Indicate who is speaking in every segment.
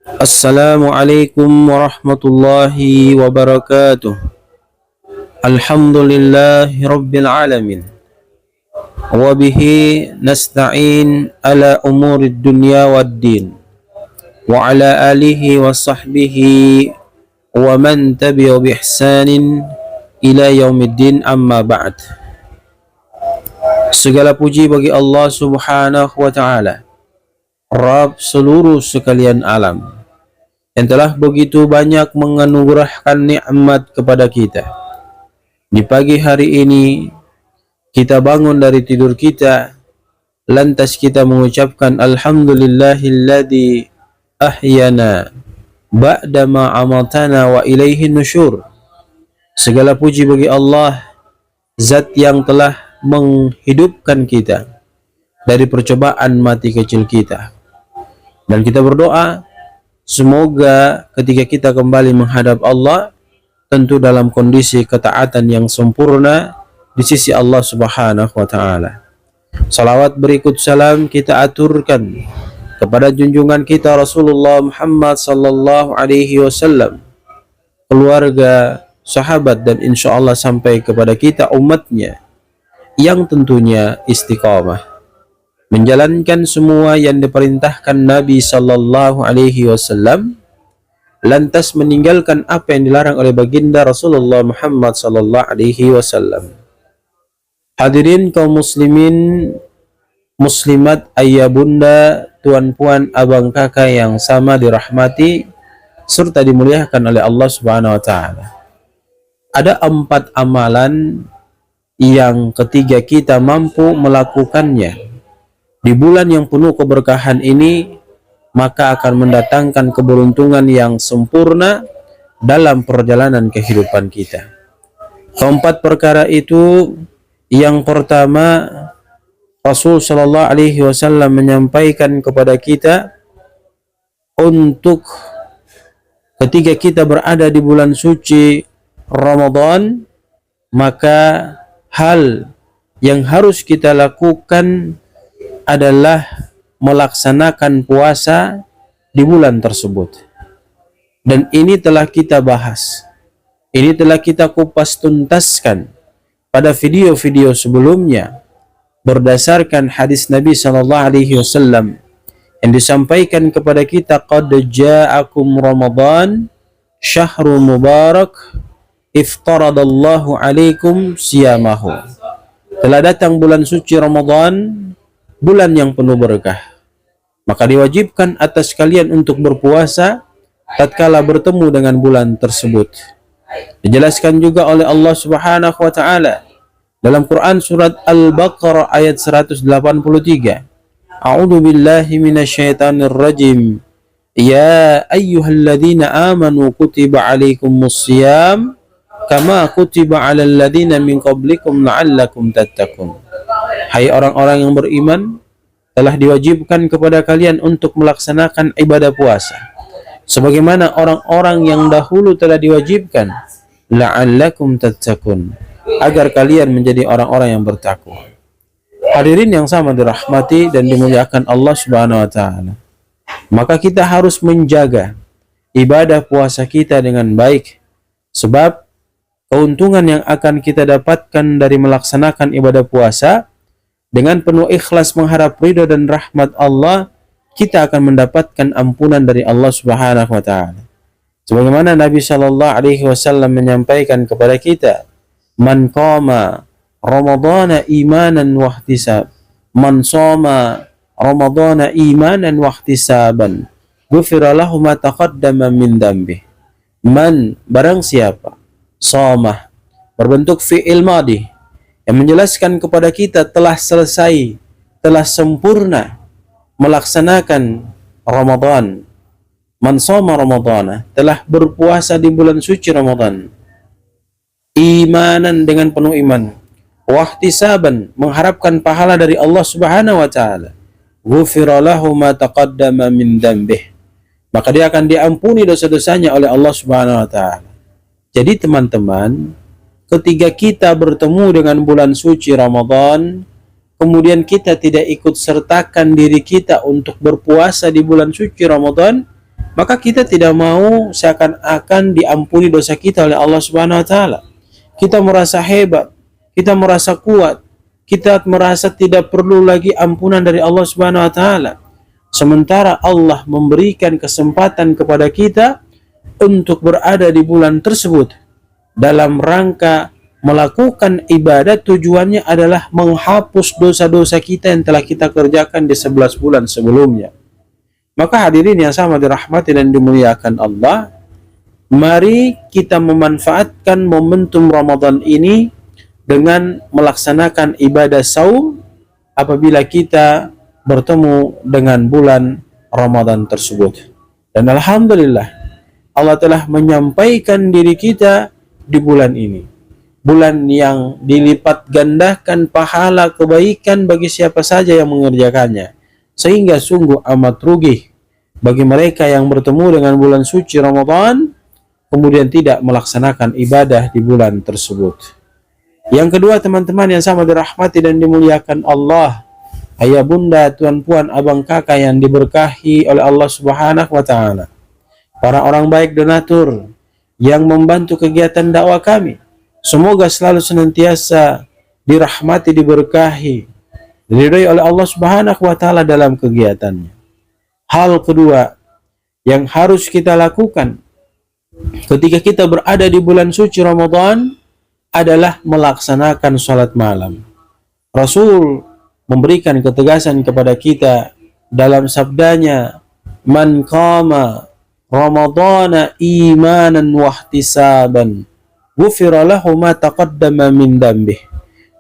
Speaker 1: Assalamualaikum warahmatullahi wabarakatuh. Alhamdulillahi rabbil alamin. Wabihi nasta'in ala umurid dunya waddin. Wa ala alihi wa sahbihi wa man tabi'a bi ihsanin ila yaumiddin, amma ba'd. Segala puji bagi Allah subhanahu wa ta'ala, Rabb seluruh sekalian alam, yang telah begitu banyak menganugerahkan nikmat kepada kita. Di pagi hari ini kita bangun dari tidur kita, lantas kita mengucapkan alhamdulillahilladzi ahyana ba'dama amatana wa ilaihi nusyur. Segala puji bagi Allah, zat yang telah menghidupkan kita dari percobaan mati kecil kita. Dan kita berdoa, semoga ketika kita kembali menghadap Allah, tentu dalam kondisi ketaatan yang sempurna di sisi Allah subhanahu wa ta'ala. Salawat berikut salam kita aturkan kepada junjungan kita Rasulullah Muhammad sallallahu alaihi wasallam, keluarga, sahabat, dan insya Allah sampai kepada kita umatnya yang tentunya istiqamah menjalankan semua yang diperintahkan Nabi sallallahu alaihi wasallam, lantas meninggalkan apa yang dilarang oleh baginda Rasulullah Muhammad sallallahu alaihi wasallam. Hadirin kaum muslimin, muslimat, ayah bunda, tuan puan, abang kakak yang sama dirahmati serta dimuliakan oleh Allah Subhanahu wa taala. Ada 4 amalan yang ketiga kita mampu melakukannya di bulan yang penuh keberkahan ini, maka akan mendatangkan keberuntungan yang sempurna dalam perjalanan kehidupan kita. Keempat perkara itu, yang pertama, Rasul sallallahu alaihi wasallam menyampaikan kepada kita untuk ketika kita berada di bulan suci Ramadan, maka hal yang harus kita lakukan adalah melaksanakan puasa di bulan tersebut. Dan ini telah kita bahas, ini telah kita kupas tuntaskan pada video-video sebelumnya berdasarkan hadis Nabi sallallahu alaihi wasallam yang disampaikan kepada kita, qad ja'akum Ramadan syahrul mubarak iftaradallahu alaikum siyamahu. Telah datang bulan suci Ramadan, bulan yang penuh berkah, maka diwajibkan atas kalian untuk berpuasa tatkala bertemu dengan bulan tersebut. Dijelaskan juga oleh Allah Subhanahu wa taala dalam Quran surat Al-Baqarah ayat 183. A'udzu billahi minasyaitonir rajim. Ya ayyuhalladzina amanu kutiba 'alaikumus shiyam kama kutiba 'alal ladzina min qablikum la'allakum tattaqun. Hai orang-orang yang beriman, telah diwajibkan kepada kalian untuk melaksanakan ibadah puasa sebagaimana orang-orang yang dahulu telah diwajibkan, la'allakum tattaqun, agar kalian menjadi orang-orang yang bertakwa. Hadirin yang sama dirahmati dan dimuliakan Allah Subhanahu wa taala, maka kita harus menjaga ibadah puasa kita dengan baik, sebab keuntungan yang akan kita dapatkan dari melaksanakan ibadah puasa dengan penuh ikhlas mengharap ridha dan rahmat Allah, kita akan mendapatkan ampunan dari Allah Subhanahu wa taala. Sebagaimana Nabi sallallahu alaihi wasallam menyampaikan kepada kita, man qama ramadhana imanan wa ihtisab, man shoma ramadhana imanan wa ihtisaban, ghufira lahu ma taqaddama min dhanbi. Man, barang siapa, shoma berbentuk fi'il madhi yang menjelaskan kepada kita telah selesai, telah sempurna melaksanakan Ramadan. Man shoma Ramadhana, telah berpuasa di bulan suci Ramadan, imanan, dengan penuh iman, wahtisaban, mengharapkan pahala dari Allah Subhanahu wa taala, ghufira lahu ma taqaddama min dhanbih, maka dia akan diampuni dosa-dosanya oleh Allah Subhanahu wa taala. Jadi teman-teman, ketika kita bertemu dengan bulan suci Ramadan, kemudian kita tidak ikut sertakan diri kita untuk berpuasa di bulan suci Ramadan, maka kita tidak mau seakan-akan diampuni dosa kita oleh Allah Subhanahu wa taala. Kita merasa hebat, kita merasa kuat, kita merasa tidak perlu lagi ampunan dari Allah Subhanahu wa taala. Sementara Allah memberikan kesempatan kepada kita untuk berada di bulan tersebut dalam rangka melakukan ibadat, tujuannya adalah menghapus dosa-dosa kita yang telah kita kerjakan di 11 bulan sebelumnya. Maka hadirin yang sama dirahmati dan dimuliakan Allah, mari kita memanfaatkan momentum Ramadan ini dengan melaksanakan ibadah saum apabila kita bertemu dengan bulan Ramadan tersebut. Dan alhamdulillah, Allah telah menyampaikan diri kita di bulan ini. Bulan yang dilipat gandakan pahala kebaikan bagi siapa saja yang mengerjakannya. Sehingga sungguh amat rugi bagi mereka yang bertemu dengan bulan suci Ramadan kemudian tidak melaksanakan ibadah di bulan tersebut. Yang kedua, teman-teman yang sama dirahmati dan dimuliakan Allah, ayah bunda, tuan puan, abang kakak yang diberkahi oleh Allah Subhanahu wa taala, para orang baik donatur yang membantu kegiatan dakwah kami, semoga selalu senantiasa dirahmati, diberkahi, diridhai oleh Allah Subhanahu wa taala dalam kegiatannya. Hal kedua yang harus kita lakukan ketika kita berada di bulan suci Ramadan adalah melaksanakan salat malam. Rasul memberikan ketegasan kepada kita dalam sabdanya, "Man qama Ramadana imanan wahtisaban, ghufira lahu ma taqaddama min dambih."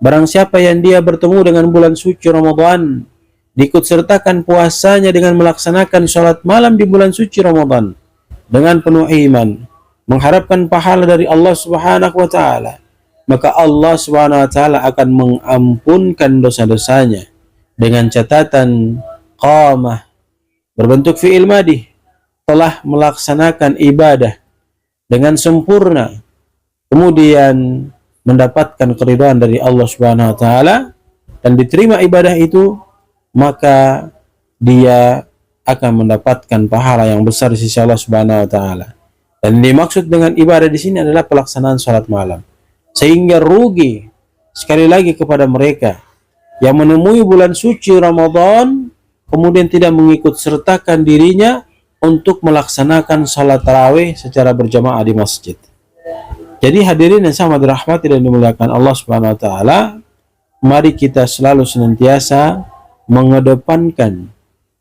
Speaker 1: Barang siapa yang dia bertemu dengan bulan suci Ramadan, diikut sertakan puasanya dengan melaksanakan salat malam di bulan suci Ramadan dengan penuh iman, mengharapkan pahala dari Allah Subhanahu wa taala, maka Allah Subhanahu wa taala akan mengampunkan dosa-dosanya dengan catatan qamah berbentuk fi'il madih, telah melaksanakan ibadah dengan sempurna, kemudian mendapatkan keridhaan dari Allah Subhanahu wa taala dan diterima ibadah itu, maka dia akan mendapatkan pahala yang besar di sisi Allah Subhanahu wa taala. Dan dimaksud dengan ibadah di sini adalah pelaksanaan salat malam. Sehingga rugi sekali lagi kepada mereka yang menemui bulan suci Ramadan kemudian tidak mengikut sertakan dirinya untuk melaksanakan salat tarawih secara berjamaah di masjid. Jadi hadirin yang sama dirahmati dan dimuliakan Allah Subhanahu wa taala, mari kita selalu senantiasa mengedepankan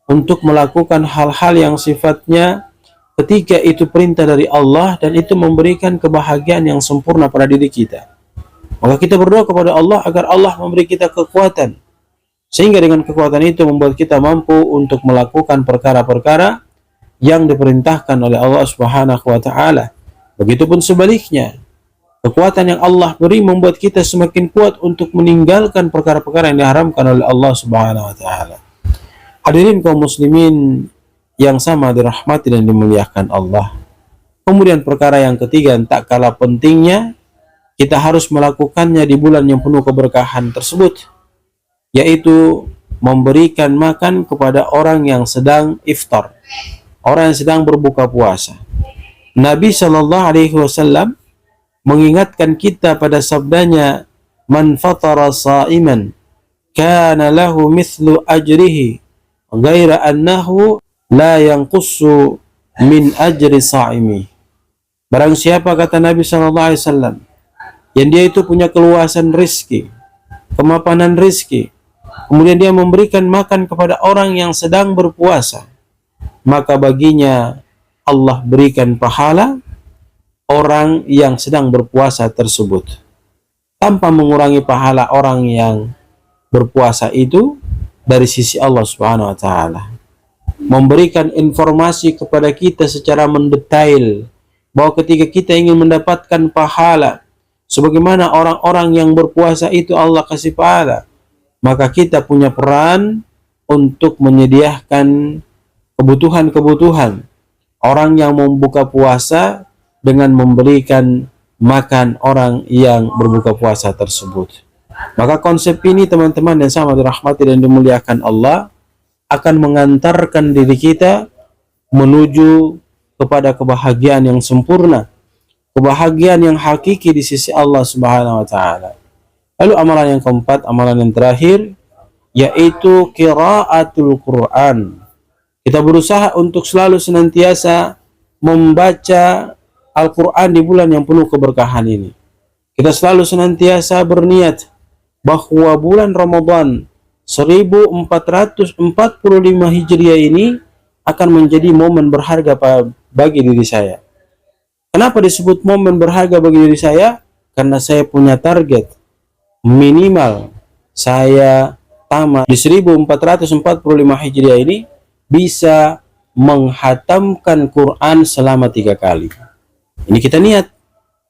Speaker 1: untuk melakukan hal-hal yang sifatnya ketika itu perintah dari Allah dan itu memberikan kebahagiaan yang sempurna pada diri kita. Maka kita berdoa kepada Allah agar Allah memberi kita kekuatan, sehingga dengan kekuatan itu membuat kita mampu untuk melakukan perkara-perkara yang diperintahkan oleh Allah Subhanahu wa taala. Begitupun sebaliknya, kekuatan yang Allah beri membuat kita semakin kuat untuk meninggalkan perkara-perkara yang diharamkan oleh Allah Subhanahu wa taala. Hadirin kaum muslimin yang sama dirahmati dan dimuliakan Allah. Kemudian perkara yang ketiga yang tak kalah pentingnya, kita harus melakukannya di bulan yang penuh keberkahan tersebut, yaitu memberikan makan kepada orang yang sedang iftar, orang yang sedang berbuka puasa. Nabi Shallallahu Alaihi Wasallam mengingatkan kita pada sabdanya, "Man fatara sa'iman, kana lahu mithlu ajrihi, ghaira annahu la yanqusu min ajri sa'imi." Barang siapa, kata Nabi Shallallahu Alaihi Wasallam, yang dia itu punya keluasan rizki, kemapanan rizki, kemudian dia memberikan makan kepada orang yang sedang berpuasa, maka baginya Allah berikan pahala orang yang sedang berpuasa tersebut, tanpa mengurangi pahala orang yang berpuasa itu dari sisi Allah Subhanahu wa taala. Memberikan informasi kepada kita secara mendetail bahwa ketika kita ingin mendapatkan pahala sebagaimana orang-orang yang berpuasa itu Allah kasih pahala, maka kita punya peran untuk menyediakan kebutuhan-kebutuhan orang yang membuka puasa dengan memberikan makan orang yang berbuka puasa tersebut. Maka konsep ini teman-teman yang sama dirahmati dan dimuliakan Allah akan mengantarkan diri kita menuju kepada kebahagiaan yang sempurna, kebahagiaan yang hakiki di sisi Allah Subhanahu wa taala. Lalu amalan yang keempat, amalan yang terakhir, yaitu qiraatul Quran. Kita berusaha untuk selalu senantiasa membaca Al-Quran di bulan yang penuh keberkahan ini. Kita selalu senantiasa berniat bahwa bulan Ramadan 1445 Hijriah ini akan menjadi momen berharga bagi diri saya. Kenapa disebut momen berharga bagi diri saya? Karena saya punya target minimal saya tamat di 1445 Hijriah ini bisa menghatamkan Quran selama 3 kali. Ini kita niat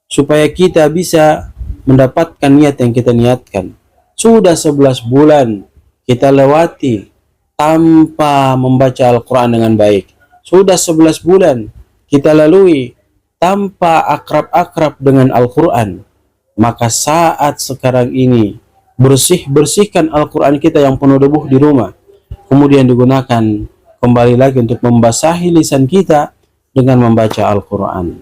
Speaker 1: supaya kita bisa mendapatkan niat yang kita niatkan. Sudah 11 bulan kita lewati tanpa membaca Al-Quran dengan baik. Sudah 11 bulan kita lalui tanpa akrab-akrab dengan Al-Quran. Maka saat sekarang ini bersihkan Al-Quran kita yang penuh debu di rumah, kemudian digunakan kembali lagi untuk membasahi lisan kita dengan membaca Al-Quran.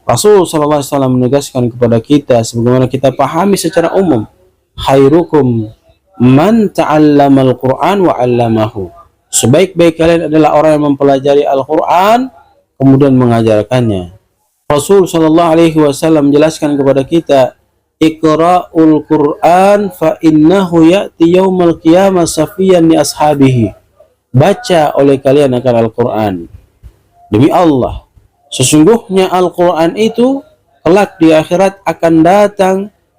Speaker 1: Rasul SAW menegaskan kepada kita sebagaimana kita pahami secara umum, khairukum man ta'allama al-Quran wa 'allamahu. Sebaik-baik kalian adalah orang yang mempelajari Al-Quran kemudian mengajarkannya. Rasul SAW menjelaskan kepada kita, Iqra'ul Quran fa innahu ya'ti yaumal qiyamah safiyan li ashabihi. Baca oleh kalian akan Al-Quran. Demi Allah, sesungguhnya Al-Quran itu kelak di akhirat akan datang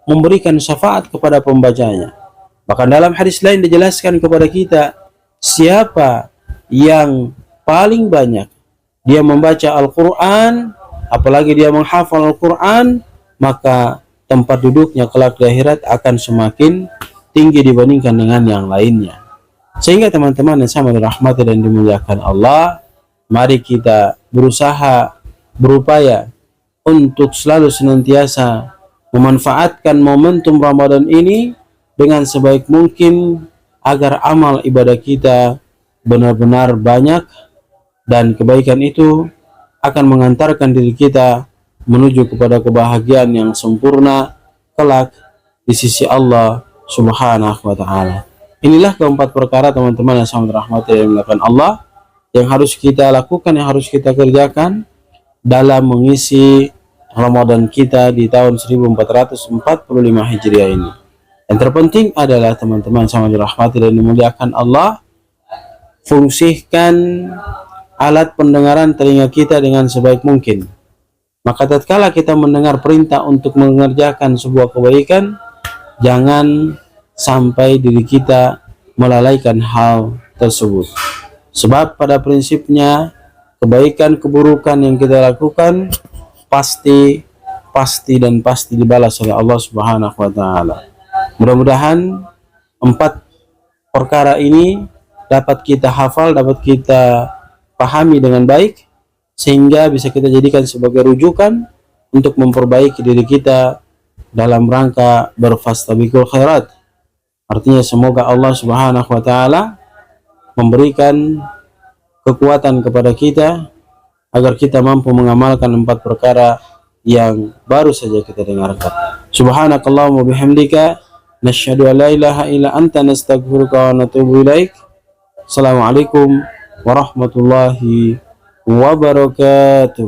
Speaker 1: memberikan syafaat kepada pembacanya. Bahkan dalam hadis lain dijelaskan kepada kita, siapa yang paling banyak dia membaca Al-Quran, apalagi dia menghafal Al-Quran, maka tempat duduknya kelak di akhirat akan semakin tinggi dibandingkan dengan yang lainnya. Sehingga teman-teman yang sama dirahmati dan dimuliakan Allah, mari kita berusaha, berupaya untuk selalu senantiasa memanfaatkan momentum Ramadan ini dengan sebaik mungkin agar amal ibadah kita benar-benar banyak dan kebaikan itu akan mengantarkan diri kita menuju kepada kebahagiaan yang sempurna kelak di sisi Allah Subhanahu wa taala. Inilah keempat perkara teman-teman yang sangat dirahmati dan dimuliakan Allah yang harus kita lakukan, yang harus kita kerjakan dalam mengisi Ramadan kita di tahun 1445 Hijriah ini. Yang terpenting adalah teman-teman sangat dirahmati dan dimuliakan Allah, fungsikan alat pendengaran telinga kita dengan sebaik mungkin. Maka tatkala kita mendengar perintah untuk mengerjakan sebuah kebaikan, jangan sampai diri kita melalaikan hal tersebut. Sebab pada prinsipnya kebaikan keburukan yang kita lakukan pasti dibalas oleh Allah Subhanahu wa taala. Mudah-mudahan 4 perkara ini dapat kita hafal, dapat kita pahami dengan baik, sehingga bisa kita jadikan sebagai rujukan untuk memperbaiki diri kita dalam rangka berfastabiqul khairat. Artinya semoga Allah Subhanahu wa taala memberikan kekuatan kepada kita agar kita mampu mengamalkan 4 perkara yang baru saja kita dengarkan. Subhanakallahumma bihamdika nasyhadu an la ilaha illa anta nastaghfiruka wa natubu ilaik. Assalamualaikum warahmatullahi wabarakatuh.